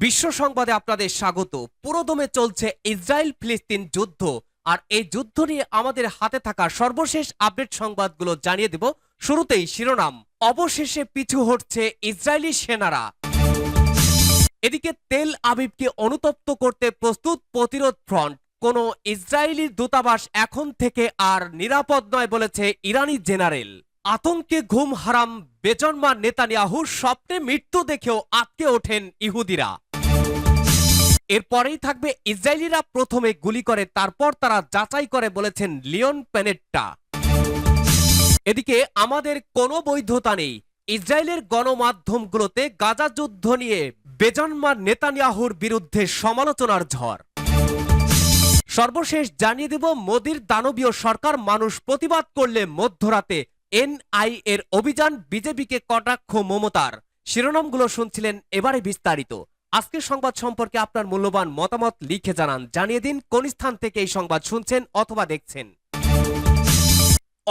বিশ্ব সংবাদে আপনাদের স্বাগত। পুরোদমে চলছে ইসরায়েল ফিলিস্তিন যুদ্ধ, আর এই যুদ্ধ নিয়ে আমাদের হাতে থাকা সর্বশেষ আপডেট সংবাদগুলো জানিয়ে দেব। শুরুতেই শিরোনাম, অবশেষে পিছু হটছে ইসরায়েলি সেনারা। এদিকে তেল আবিবকে অনুতপ্ত করতে প্রস্তুত প্রতিরোধ ফ্রন্ট। কোন ইসরায়েলি দূতাবাস এখন থেকে আর নিরাপদ নয় বলেছে ইরানি জেনারেল। আতঙ্কে ঘুম হারাম বেজন্মা নেতানিয়াহুর, স্বপ্নে মৃত্যু দেখেও আটকে ওঠেন ইহুদিরা। এরপরেই থাকবে ইসরায়েলিরা প্রথমে গুলি করে তারপর তারা যাচাই করে বলেছেন লিওন প্যানেট্টা। এদিকে আমাদের কোনো বৈধতা নেই, ইসরায়েলের গণমাধ্যমগুলোতে গাজা যুদ্ধ নিয়ে বেজন্মা নেতানিয়াহুর বিরুদ্ধে সমালোচনার ঝড়। সর্বশেষ জানিয়ে দেব, মোদির দানবীয় সরকার মানুষ প্রতিবাদ করলে মধ্যরাতে এনআই এর অভিযান, বিজেপিকে কটাক্ষ মমতার। শিরোনামগুলো শুনছিলেন, এবারে বিস্তারিত। আজকের সংবাদ সম্পর্কে আপনার মূল্যবান মতামত লিখে জানান। জানিয়ে দিন কোন স্থান থেকে এই সংবাদ শুনছেন অথবা দেখছেন।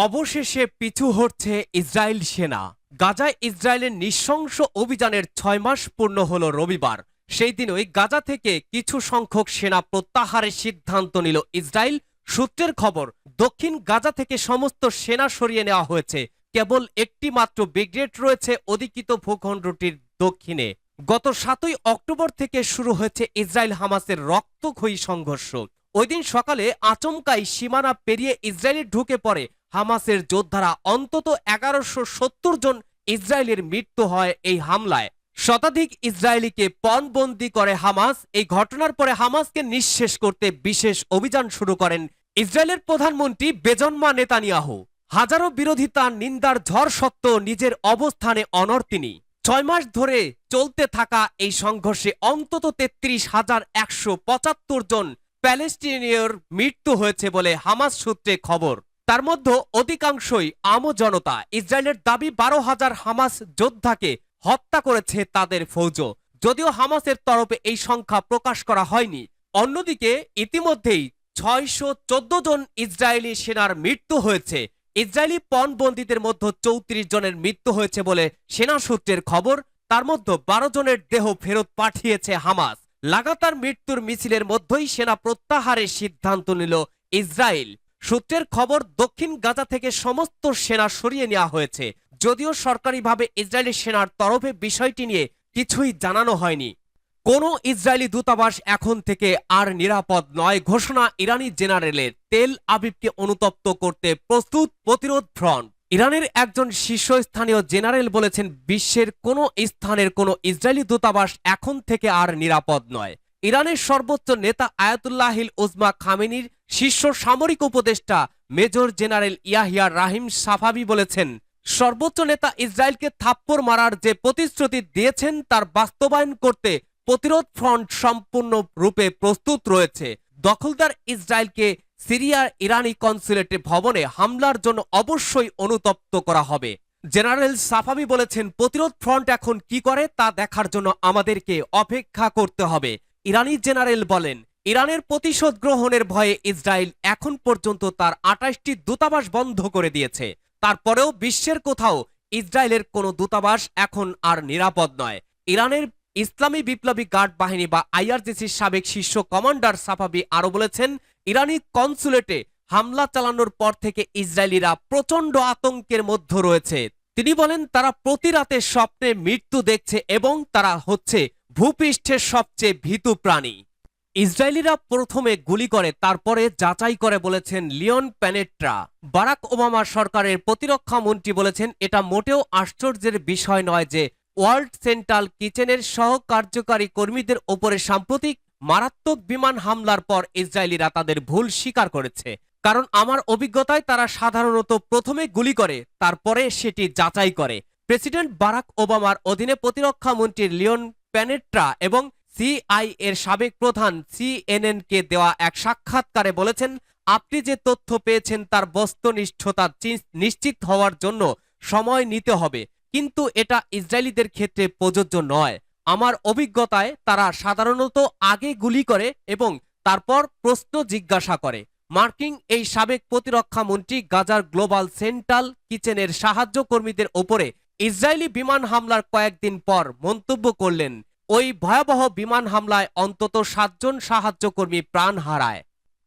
অবশেষে পিছু হটছে ইসরায়েল সেনা। গাজায় ইসরায়েলের নৃশংস অভিযানের 6 মাস পূর্ণ হল রবিবার। সেই দিনই গাজা থেকে কিছু সংখ্যক সেনা প্রত্যাহারের সিদ্ধান্ত নিল ইসরায়েল। সূত্রের খবর, দক্ষিণ গাজা থেকে সমস্ত সেনা সরিয়ে নেওয়া হয়েছে। কেবল একটি মাত্র ব্রিগেড রয়েছে অধিকৃত ভূখণ্ডটির দক্ষিণে। গত 7ই অক্টোবর থেকে শুরু হয়েছে ইসরায়েল হামাসের রক্তক্ষয়ী সংঘর্ষ। ওই দিন সকালে আচমকাই সীমানা পেরিয়ে ইসরায়েলে ঢুকে পড়ে হামাসের যোদ্ধারা। অন্তত 1170 জন ইসরায়েলের মৃত্যু হয় এই হামলায়। শতাধিক ইসরায়েলিকে পণবন্দি করে হামাস। এই ঘটনার পরে হামাসকে নিঃশেষ করতে বিশেষ অভিযান শুরু করেন ইসরায়েলের প্রধানমন্ত্রী বেজন্মা নেতানিয়াহু। হাজারো বিরোধিতা নিন্দার ঝড় সত্ত্বেও নিজের অবস্থানে অনড় তিনি। 6 মাস ধরে চলতে থাকা এই সংঘর্ষে অন্তত 33,175 জন প্যালেস্টিনীয়র মৃত্যু হয়েছে বলে হামাস সূত্রে খবর। তার মধ্যে অধিকাংশই আম জনতা। ইসরায়েলের দাবি 12,000 হামাস যোদ্ধাকে হত্যা করেছে তাদের ফৌজ, যদিও হামাসের তরফে এই সংখ্যা প্রকাশ করা হয়নি। অন্যদিকে ইতিমধ্যেই 614 জন ইসরায়েলি সেনার মৃত্যু হয়েছে। ইসরায়েলি পণবন্দীদের মধ্যে 34 জনের মৃত্যু হয়েছে বলে সেনা সূত্রের খবর। তার মধ্যে 12 জনের দেহ ফেরত পাঠিয়েছে হামাস। লাগাতার মৃত্যুর মিছিলের মধ্যেই সেনা প্রত্যাহারের সিদ্ধান্ত নিল ইসরায়েল। সূত্রের খবর, দক্ষিণ গাজা থেকে সমস্ত সেনা সরিয়ে নেওয়া হয়েছে, যদিও সরকারিভাবে ইসরায়েলি সেনার তরফে বিষয়টি নিয়ে কিছুই জানানো হয়নি। কোন ইসরায়েলি দূতাবাস এখন থেকে আর নিরাপদ নয় ঘোষণা ইরানি জেনারেলের। তেল আবিবকে অনুতপ্ত করতে প্রস্তুত প্রতিরোধ ফ্রন্ট। ইরানের একজন শীর্ষস্থানীয় জেনারেল বলেছেন, বিশ্বের কোনো স্থানের কোনো ইসরায়েলি দূতাবাস এখন থেকে আর নিরাপদ নয়। ইরানের সর্বোচ্চ নেতা আয়াতুল্লাহিল উজমা খামেনির শীর্ষ সামরিক উপদেষ্টা মেজর জেনারেল ইয়াহিয়া রাহিম সাফাবি বলেছেন, সর্বোচ্চ নেতা ইসরায়েলকে থাপ্পড় মারার যে প্রতিশ্রুতি দিয়েছেন তার বাস্তবায়ন করতে প্রতিরোধ ফ্রন্ট সম্পূর্ণ রূপে প্রস্তুত রয়েছে। দখলদার ইসরায়েলকে সিরিয়ার ইরানি কনসুলেট ভবনে হামলার জন্য অবশ্যই অনুতপ্ত করা হবে। জেনারেল সাফাবি বলেছেন, প্রতিরোধ ফ্রন্ট এখন কি করে তা দেখার জন্য আমাদেরকে অপেক্ষা করতে হবে। ইরানি জেনারেল বলেন, ইরানের প্রতিশোধ গ্রহণের ভয়ে ইসরায়েল এখন পর্যন্ত তার 28টি দূতাবাস বন্ধ করে দিয়েছে। তারপরেও বিশ্বের কোথাও ইসরায়েলের কোনো দূতাবাস এখন আর নিরাপদ নয়। ইরানের ইসলামী বিপ্লবী গার্ড বাহিনী বা আইআরজিসির সাবেক শীর্ষ কমান্ডার সাফাবি আরো বলেছেন, ইরানি কনসুলেটে হামলা চালানোর পর থেকে ইসরায়েলিরা প্রচন্ড আতঙ্কের মধ্যে রয়েছে। তিনি বলেন, তারা প্রতি রাতে স্বপ্নে মৃত্যু দেখছে এবং তারা হচ্ছে ভূপৃষ্ঠের সবচেয়ে ভীতু প্রাণী। ইসরায়েলিরা প্রথমে গুলি করে তারপরে যাচাই করে বলেছেন লিওন প্যানেট্রা। বারাক ওবামা সরকারের প্রতিরক্ষা মন্ত্রী বলেছেন, এটা মোটেও আশ্চর্যের বিষয় নয় যে ওয়ার্ল্ড সেন্ট্রাল কিচেনের সহকার্যকারী কর্মীদের ওপরে সাম্প্রতিক মারাত্মক বিমান হামলার পর ইসরায়েলিরা তাদের ভুল স্বীকার করেছে। কারণ আমার অভিজ্ঞতায় তারা সাধারণত প্রথমে গুলি করে তারপরে সেটি যাচাই করে। প্রেসিডেন্ট বারাক ওবামার অধীনে প্রতিরক্ষা মন্ত্রী লিওন প্যানেট্রা এবং সিআই এর সাবেক প্রধান সিএনএন কে দেওয়া এক সাক্ষাৎকারে বলেছেন, আপনি যে তথ্য পেয়েছেন তার বস্তুনিষ্ঠতা নিশ্চিত হওয়ার জন্য সময় নিতে হবে, কিন্তু এটা ইসরায়েলিদের ক্ষেত্রে প্রযোজ্য নয়। আমার অভিজ্ঞতায় তারা সাধারণত আগে গুলি করে এবং তারপর প্রশ্ন জিজ্ঞাসা করে। মার্কিন এই সাবেক প্রতিরক্ষা মন্ত্রী গাজার গ্লোবাল সেন্ট্রাল কিচেনের সাহায্য কর্মীদের ওপরে ইসরায়েলি বিমান হামলার কয়েকদিন পর মন্তব্য করলেন, ওই ভয়াবহ বিমান হামলায় অন্তত 7 জন সাহায্যকর্মী প্রাণ হারায়।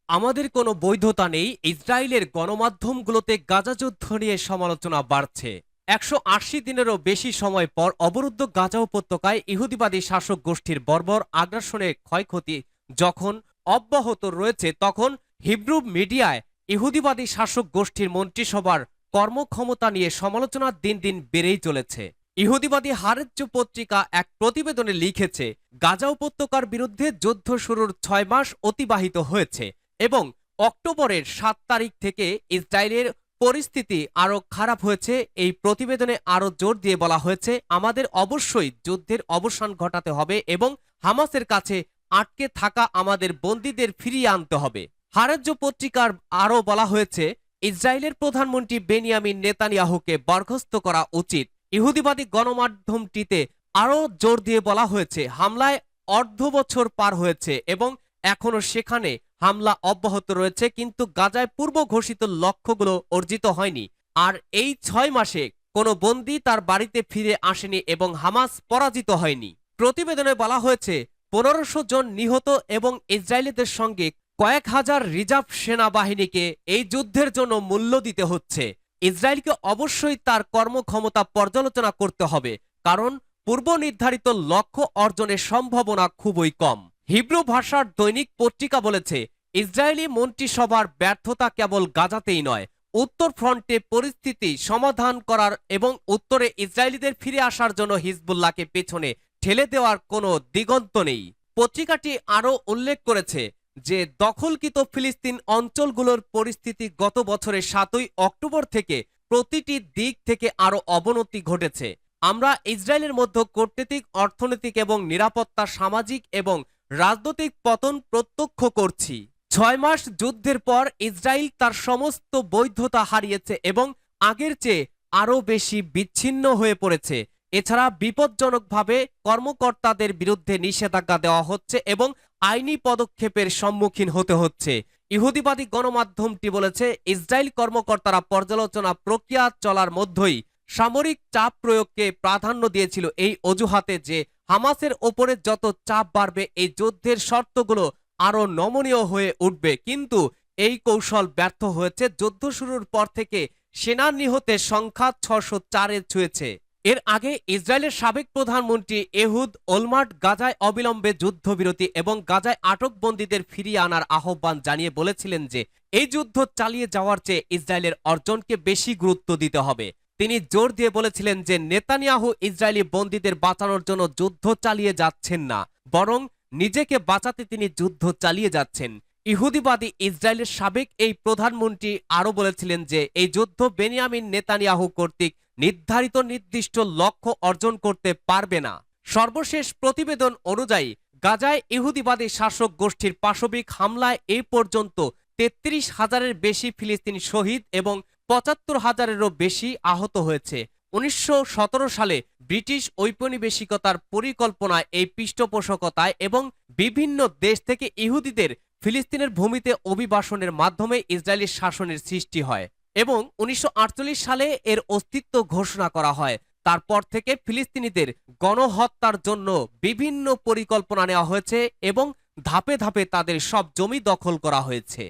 আমাদের কোনো বৈধতা নেই, ইসরায়েলের গণমাধ্যমগুলোতে গাজা যুদ্ধ নিয়ে সমালোচনা বাড়ছে। 180 দিনেরও বেশি সময় পর অবরুদ্ধ গাজা উপত্যকায় ইহুদিবাদী শাসক গোষ্ঠীর বর্বর আগ্রাসনের ক্ষয়ক্ষতি যখন অব্যাহত রয়েছে, তখন হিব্রু মিডিয়ায় ইহুদিবাদী শাসক গোষ্ঠীর মন্ত্রিসভার কর্মক্ষমতা নিয়ে সমালোচনা দিন দিন বেড়েই চলেছে। ইহুদিবাদী হারেজ্য পত্রিকা এক প্রতিবেদনে লিখেছে, গাজা উপত্যকার বিরুদ্ধে যুদ্ধ শুরুর 6 মাস অতিবাহিত হয়েছে এবং অক্টোবরের 7 তারিখ থেকে ইসরায়েলের পরিস্থিতি আরও খারাপ হয়েছে। এই প্রতিবেদনে আরও জোর দিয়ে বলা হয়েছে, আমাদের অবশ্যই যুদ্ধের অবসান ঘটাতে হবে এবং হামাসের কাছে আটকে থাকা আমাদের বন্দীদের ফিরিয়ে আনতে হবে। হারেজ্য পত্রিকার আরও বলা হয়েছে, ইসরায়েলের প্রধানমন্ত্রী বেনিয়ামিন নেতানিয়াহুকে বরখাস্ত করা উচিত। ইহুদিবাদী গণমাধ্যমটিতে আরও জোর দিয়ে বলা হয়েছে, হামলায় অর্ধ বছর পার হয়েছে এবং এখনো সেখানে হামলা অব্যাহত রয়েছে, কিন্তু গাজায় পূর্ব ঘোষিত লক্ষ্যগুলো অর্জিত হয়নি। আর এই 6 মাসে কোনো বন্দী তার বাড়িতে ফিরে আসেনি এবং হামাস পরাজিত হয়নি। প্রতিবেদনে বলা হয়েছে, 1500 জন নিহত এবং ইসরায়েলিদের সঙ্গে কয়েক হাজার রিজার্ভ সেনাবাহিনীকে এই যুদ্ধের জন্য মূল্য দিতে হচ্ছে। ইসরায়েলকে অবশ্যই তার কর্মক্ষমতা পর্যালোচনা করতে হবে, কারণ পূর্ব নির্ধারিত লক্ষ্য অর্জনের সম্ভাবনা খুবই কম। হিব্রু ভাষার দৈনিক পত্রিকা বলেছে, ইসরায়েলি মন্ত্রিসভার ব্যর্থতা কেবল গাজাতেই নয়, উত্তর ফ্রন্টে পরিস্থিতি সমাধান করার এবং উত্তরে ইসরায়েলিদের ফিরে আসার জন্য হিজবুল্লাহকে পেছনে ঠেলে দেওয়ার কোনো দিগন্ত নেই। পত্রিকাটি আরও উল্লেখ করেছে যে দখলকৃত ফিলিস্তিন অঞ্চলগুলোর পরিস্থিতি গত বছরের 7ই অক্টোবর থেকে প্রতিটি দিক থেকে আরও অবনতি ঘটেছে। আমরা ইসরায়েলের মধ্যে কূটনৈতিক, অর্থনৈতিক এবং নিরাপত্তা, সামাজিক এবং রাজনৈতিক পতন প্রত্যক্ষ করছি। 6 মাস যুদ্ধের পর ইসরায়েল তার সমস্ত বৈধতা হারিয়েছে এবং আগের চেয়ে আরও বেশি বিচ্ছিন্ন হয়ে পড়েছে। এছাড়া বিপজ্জনকভাবে কর্মকর্তাদের বিরুদ্ধে নিষেধাজ্ঞা দেওয়া হচ্ছে এবং আইনি পদক্ষেপের সম্মুখীন হতে হচ্ছে। ইহুদিবাদী গণমাধ্যমটি বলেছে, ইসরায়েল কর্মকর্তারা পর্যালোচনা প্রক্রিয়া চলার মধ্যেই সামরিক চাপ প্রয়োগকে প্রাধান্য দিয়েছিল এই অজুহাতে যে হামাসের ওপরে যত চাপ বাড়বে এই যুদ্ধের শর্তগুলো আরও নমনীয় হয়ে উঠবে। কিন্তু এই কৌশল ব্যর্থ হয়েছে। যুদ্ধ শুরুর পর থেকে সেনা নিহতের সংখ্যা 604-এ ছুঁয়েছে। এর আগে ইসরায়েলের সাবেক প্রধানমন্ত্রী এহুদ ওলমার্ট গাজায় অবিলম্বে যুদ্ধবিরতি এবং গাজায় আটক বন্দীদের ফিরিয়ে আনার আহ্বান জানিয়ে বলেছিলেন যে এই যুদ্ধ চালিয়ে যাওয়ার চেয়ে ইসরায়েলের অর্জনকে বেশি গুরুত্ব দিতে হবে। তিনি জোর দিয়ে বলেছিলেন যে নেতানিয়াহু ইসরায়েলি বন্দীদের বাঁচানোর জন্য যুদ্ধ চালিয়ে যাচ্ছেন না, বরং নিজেকে বাঁচাতে তিনি যুদ্ধ চালিয়ে যাচ্ছেন। ইহুদিবাদী ইসরায়েলের সাবেক এই প্রধানমন্ত্রী আরও বলেছিলেন যে এই যুদ্ধ বেনিয়ামিন নেতানিয়াহু কর্তৃক নির্ধারিত নির্দিষ্ট লক্ষ্য অর্জন করতে পারবে না। সর্বশেষ প্রতিবেদন অনুযায়ী গাজায় ইহুদিবাদী শাসক গোষ্ঠীর পাশবিক হামলায় এই পর্যন্ত 33,000-এর বেশি ফিলিস্তিনি শহীদ এবং 75,000-এরও বেশি আহত হয়েছে। 1917 সালে ব্রিটিশ ঔপনিবেশিকতার পরিকল্পনায় এই পৃষ্ঠপোষকতায় এবং বিভিন্ন দেশ থেকে ইহুদিদের ফিলিস্তিনের ভূমিতে অভিবাসনের মাধ্যমে ইসরায়েলি শাসনের সৃষ্টি হয় এবং 1948 সালে এর অস্তিত্ব ঘোষণা করা হয়। তারপর থেকে ফিলিস্তিনিদের গণহত্যার জন্য বিভিন্ন পরিকল্পনা নেওয়া হয়েছে এবং ধাপে ধাপে তাদের সব জমি দখল করা হয়েছে।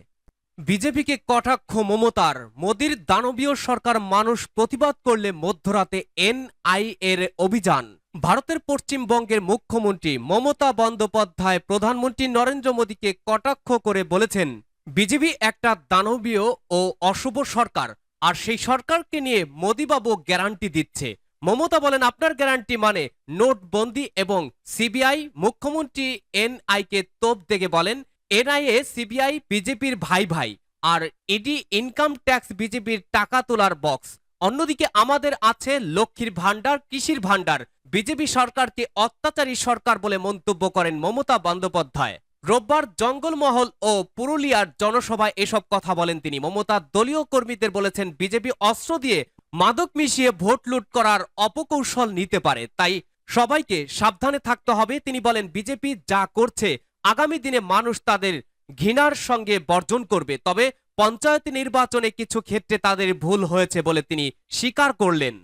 বিজেপিকে কটাক্ষ মমতার, মোদির দানবীয় সরকার মানুষ প্রতিবাদ করলে মধ্যরাতে এনআইএর অভিযান। ভারতের পশ্চিমবঙ্গের মুখ্যমন্ত্রী মমতা বন্দ্যোপাধ্যায় প্রধানমন্ত্রী নরেন্দ্র মোদীকে কটাক্ষ করে বলেছেন, বিজেপি একটা দানবীয় ও অশুভ সরকার, আর সেই সরকারকে নিয়ে মোদীবাবু গ্যারান্টি দিচ্ছে। মমতা বলেন, আপনার গ্যারান্টি মানে নোটবন্দি এবং সিবিআই। মুখ্যমন্ত্রী এনআইকে তোপ দেখে বলেন, এনআইএ সিবিআই বিজেপির ভাই ভাই, আর ইডি ইনকাম ট্যাক্স বিজেপির টাকা তোলার বক্স। অন্যদিকে আমাদের আছে লক্ষ্মীর ভান্ডার, কৃষির ভান্ডার। বিজেপি সরকারকে অত্যাচারী সরকার বলে মন্তব্য করেন মমতা বন্দ্যোপাধ্যায়। রোববার জঙ্গলমহল ও পুরুলিয়ার জনসভায় এসব কথা বলেন তিনি। মমতা দলীয় কর্মীদের বলেছেন, বিজেপি অস্ত্র দিয়ে মাদক মিশিয়ে ভোট লুট করার অপকৌশল নিতে পারে, তাই সবাইকে সাবধানে থাকতে হবে। তিনি বলেন, বিজেপি যা করছে আগামী দিনে মানুষ তাদের ঘৃণার সঙ্গে বর্জন করবে, তবে পঞ্চায়েত নির্বাচনে কিছু ক্ষেত্রে তাদের ভুল হয়েছে বলে তিনি স্বীকার করলেন।